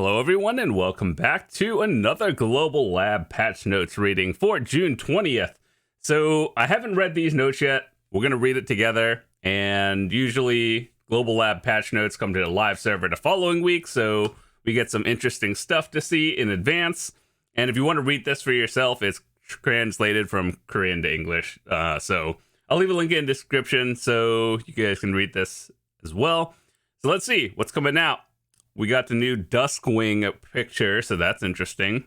Hello everyone and welcome back to another Global Lab patch notes reading for June 20th. So I haven't read these notes yet. We're going to read it together, and usually Global Lab patch notes come to the live server the following week, so we get some interesting stuff to see in advance. And if you want to read this for yourself, it's translated from Korean to English. So I'll leave a link in the description so you guys can read this as well. So let's see what's coming out. We got the new Duskwing picture, so that's interesting.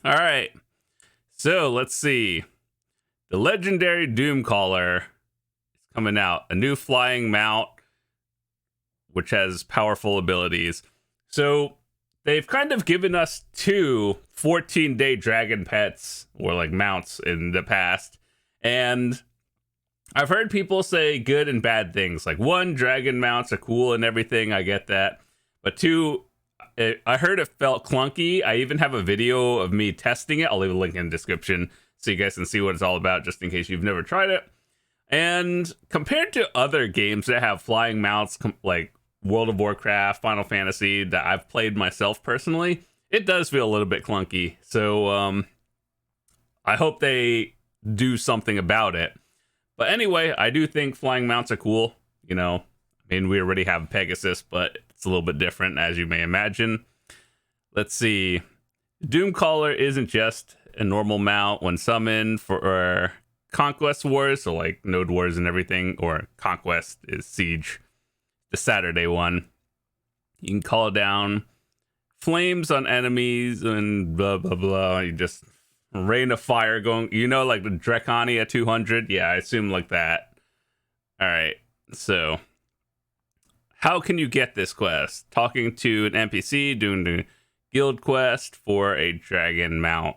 All right, so let's see. The legendary Doomcaller is coming out. A new flying mount, which has powerful abilities. So they've kind of given us two 14-day dragon pets, or like mounts, in the past. And I've heard people say good and bad things. Like, one, dragon mounts are cool and everything. I get that. But two, I heard it felt clunky. I even have a video of me testing it. I'll leave a link in the description so you guys can see what it's all about, just in case you've never tried it. And compared to other games that have flying mounts, like World of Warcraft, Final Fantasy, that I've played myself personally, it does feel a little bit clunky. So I hope they do something about it. But anyway, I do think flying mounts are cool. You know, I mean, we already have Pegasus, but it's a little bit different, as you may imagine. Let's see. Doomcaller isn't just a normal mount when summoned for Conquest Wars, so like Node Wars and everything, or Conquest is Siege, the Saturday one. You can call down flames on enemies and blah, blah, blah. You just rain of fire going, you know, like the Draconia 200? Yeah, I assume like that. All right, so how can you get this quest? Talking to an NPC, doing the guild quest for a dragon mount.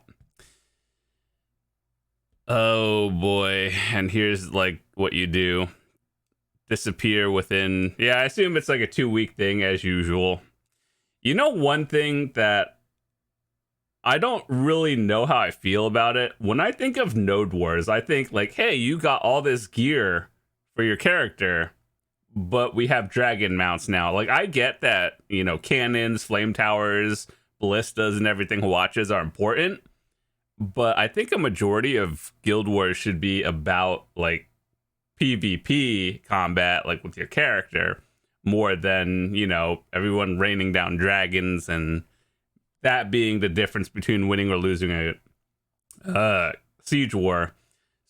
Oh boy, and here's like what you do. Disappear within, yeah, I assume it's like a 2-week thing as usual. You know, one thing that I don't really know how I feel about it. When I think of Node Wars, I think like, hey, you got all this gear for your character, but we have dragon mounts now. Like, I get that, you know, cannons, flame towers, ballistas, and everything watches are important, but I think a majority of Guild Wars should be about like PvP combat, like with your character, more than, you know, everyone raining down dragons, and that being the difference between winning or losing a siege war.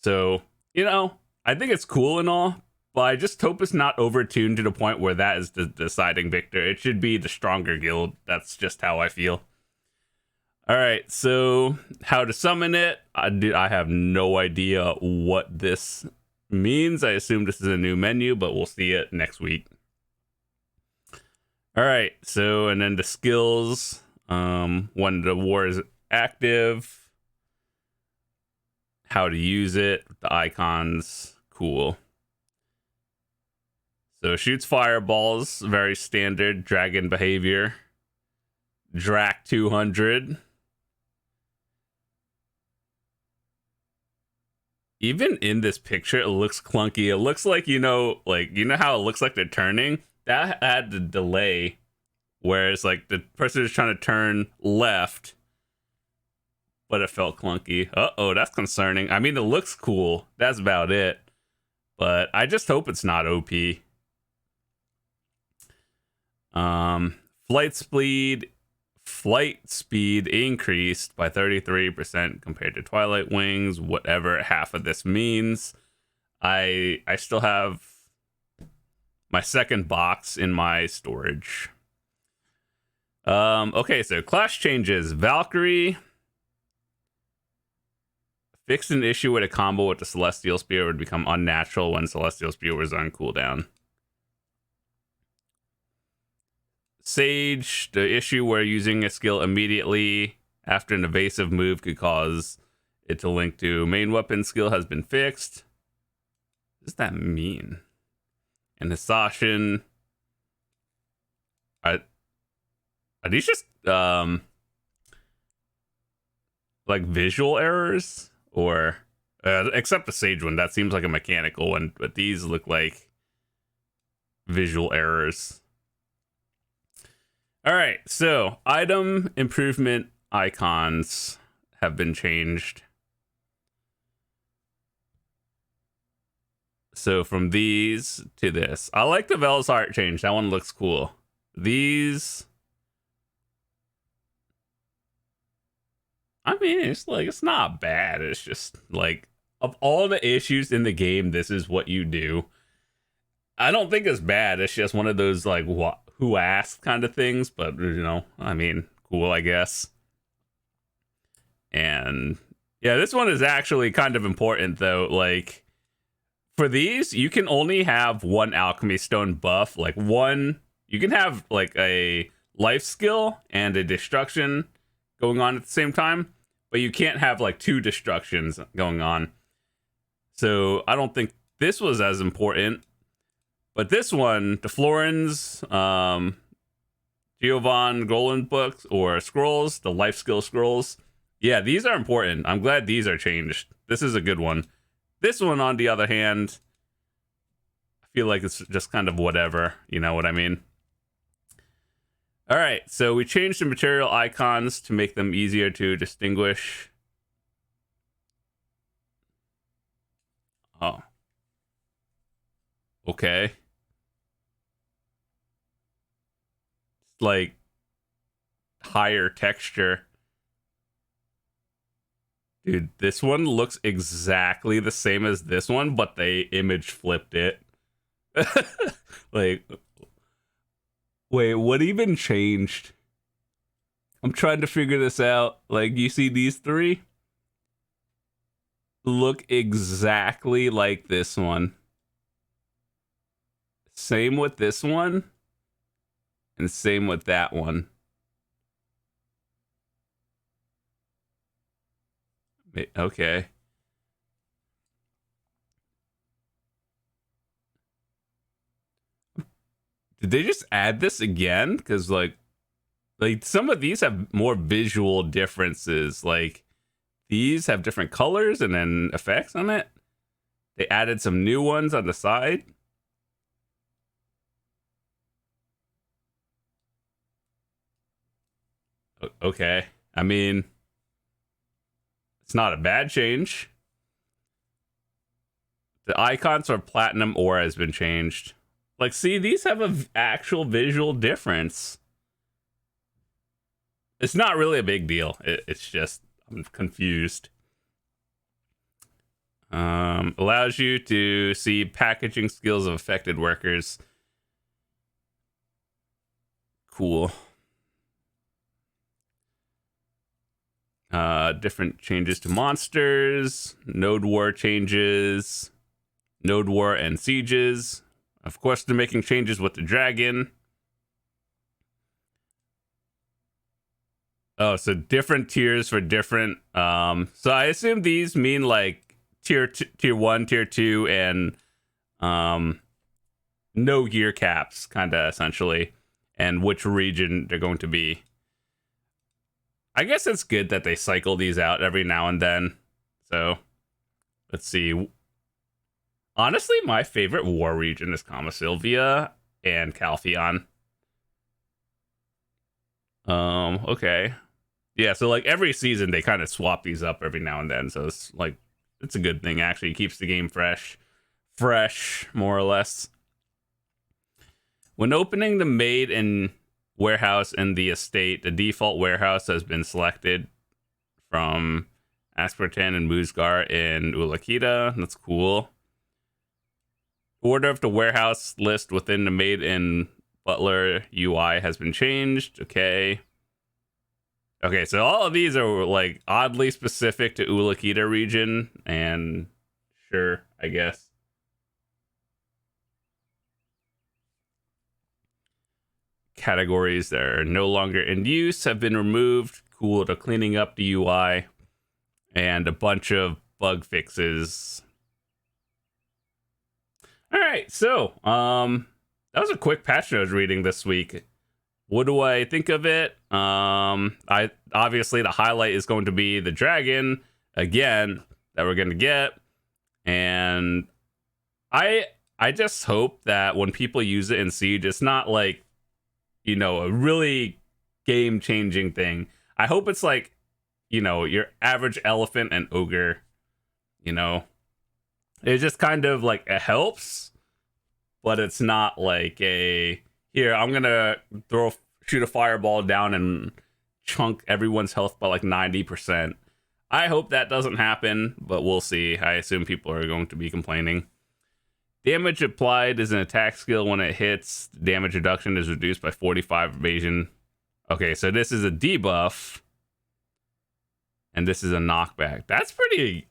So, you know, I think it's cool and all, but I just hope it's not overtuned to the point where that is the deciding victor. It should be the stronger guild. That's just how I feel. All right, so how to summon it? I have no idea what this means. I assume this is a new menu, but we'll see it next week. All right, so and then the skills. When the war is active, how to use it, the icons, cool. So shoots fireballs, very standard dragon behavior. Drac 200. Even in this picture, it looks clunky. It looks like, you know how it looks like they're turning? That had the delay, whereas like the person is trying to turn left, but it felt clunky. Uh-oh, that's concerning. I mean, it looks cool. That's about it. But I just hope it's not OP. Flight speed increased by 33% compared to Twilight Wings, whatever half of this means. I still have my second box in my storage. Okay, so class changes. Valkyrie fixed an issue with a combo with the Celestial Spear would become unnatural when Celestial Spear was on cooldown. Sage, the issue where using a skill immediately after an evasive move could cause it to link to main weapon skill, has been fixed. What does that mean? And Hissashin, are these just like visual errors? Or except the Sage one, that seems like a mechanical one, but these look like visual errors. All right, so item improvement icons have been changed. So from these to this. I like the Vel's art change. That one looks cool. These, I mean, it's not bad. It's just like, of all the issues in the game, this is what you do. I don't think it's bad. It's just one of those like what who asked kind of things, but I mean, cool, I guess. And yeah, this one is actually kind of important though. Like for these, you can only have one alchemy stone buff. Like one, you can have like a life skill and a destruction going on at the same time, but you can't have like two destructions going on. So I don't think this was as important. But this one, the Florins, Giovanni Golan books or scrolls, the life skill scrolls. Yeah, these are important. I'm glad these are changed. This is a good one. This one, on the other hand, I feel like it's just kind of whatever. You know what I mean? All right, so we changed the material icons to make them easier to distinguish. Oh. Okay. Like higher texture. Dude, this one looks exactly the same as this one, but they image flipped it. Like, wait, what even changed? I'm trying to figure this out. Like, you see these three? Look exactly like this one. Same with this one. And same with that one. Okay. Did they just add this again? Because like some of these have more visual differences. Like these have different colors and then effects on it. They added some new ones on the side. Okay. I mean, it's not a bad change. The icons for platinum ore has been changed. Like, see, these have an actual visual difference. It's not really a big deal. It's just, I'm confused. Allows you to see packaging skills of affected workers. Cool. Different changes to monsters, node war changes, node war and sieges. Of course, they're making changes with the dragon. Oh, so different tiers for different. So I assume these mean like tier 1, tier 2, and no gear caps, kind of essentially, and which region they're going to be. I guess it's good that they cycle these out every now and then. So, let's see. Honestly, my favorite war region is Kama Sylvia and Calpheon. Okay. Yeah, so like every season they kind of swap these up every now and then. So it's like it's a good thing actually. It keeps the game fresh, more or less. When opening the maid and warehouse in the estate, the default warehouse has been selected from Aspartan and Musgar in Ulakita. That's cool. Order of the warehouse list within the maid and butler UI has been changed. Okay, so all of these are like oddly specific to Ulakita region, and sure, I guess. Categories that are no longer in use have been removed. Cool, to cleaning up the UI, and a bunch of bug fixes. All right, so that was a quick patch notes reading this week. What do I think of it? I obviously the highlight is going to be the dragon again that we're going to get, and I just hope that when people use it in Siege, it's not like you know, a really game changing thing. I hope it's like, you know, your average elephant and ogre, you know. It just kind of like it helps, but it's not like a here, I'm gonna shoot a fireball down and chunk everyone's health by like 90%. I hope that doesn't happen, but we'll see. I assume people are going to be complaining. Damage applied is an attack skill. When it hits, damage reduction is reduced by 45 evasion. Okay, so this is a debuff. And this is a knockback. That's pretty...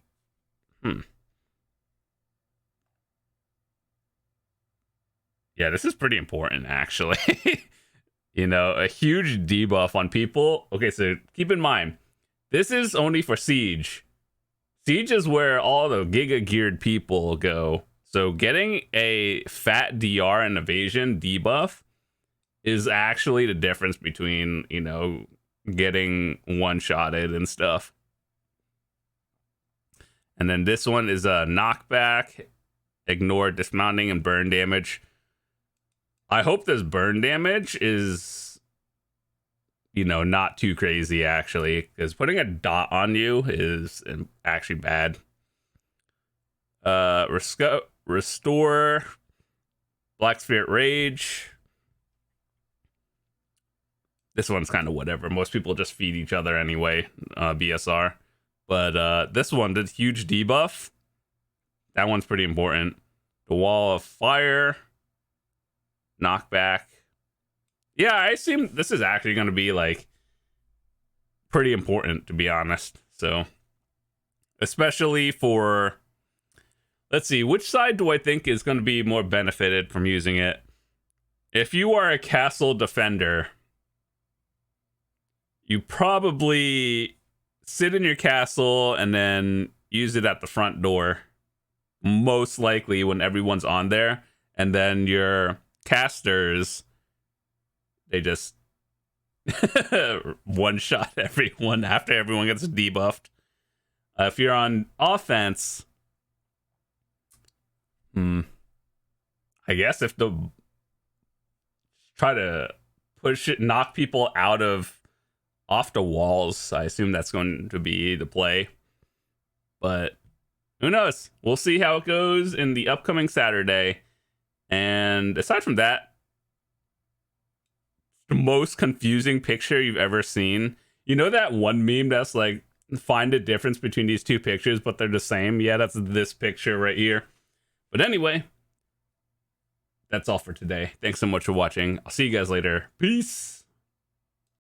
Yeah, this is pretty important, actually. You know, a huge debuff on people. Okay, so keep in mind, this is only for Siege. Siege is where all the Giga geared people go. So getting a fat DR and evasion debuff is actually the difference between, you know, getting one-shotted and stuff. And then this one is a knockback, ignore dismounting and burn damage. I hope this burn damage is, you know, not too crazy, actually, because putting a dot on you is actually bad. Restore Black Spirit Rage. This one's kind of whatever. Most people just feed each other anyway, BSR. But this one, the huge debuff, that one's pretty important. The Wall of Fire. Knockback. Yeah, I assume this is actually going to be like pretty important, to be honest. So, especially for, let's see, which side do I think is going to be more benefited from using it? If you are a castle defender, you probably sit in your castle and then use it at the front door, most likely when everyone's on there, and then your casters, they just one shot everyone after everyone gets debuffed. If you're on offense, I guess if the try to push it, knock people off the walls, I assume that's going to be the play. But who knows? We'll see how it goes in the upcoming Saturday. And aside from that, the most confusing picture you've ever seen. You know that one meme that's like, find a difference between these two pictures, but they're the same? Yeah, that's this picture right here. But anyway, that's all for today. Thanks so much for watching. I'll see you guys later. Peace.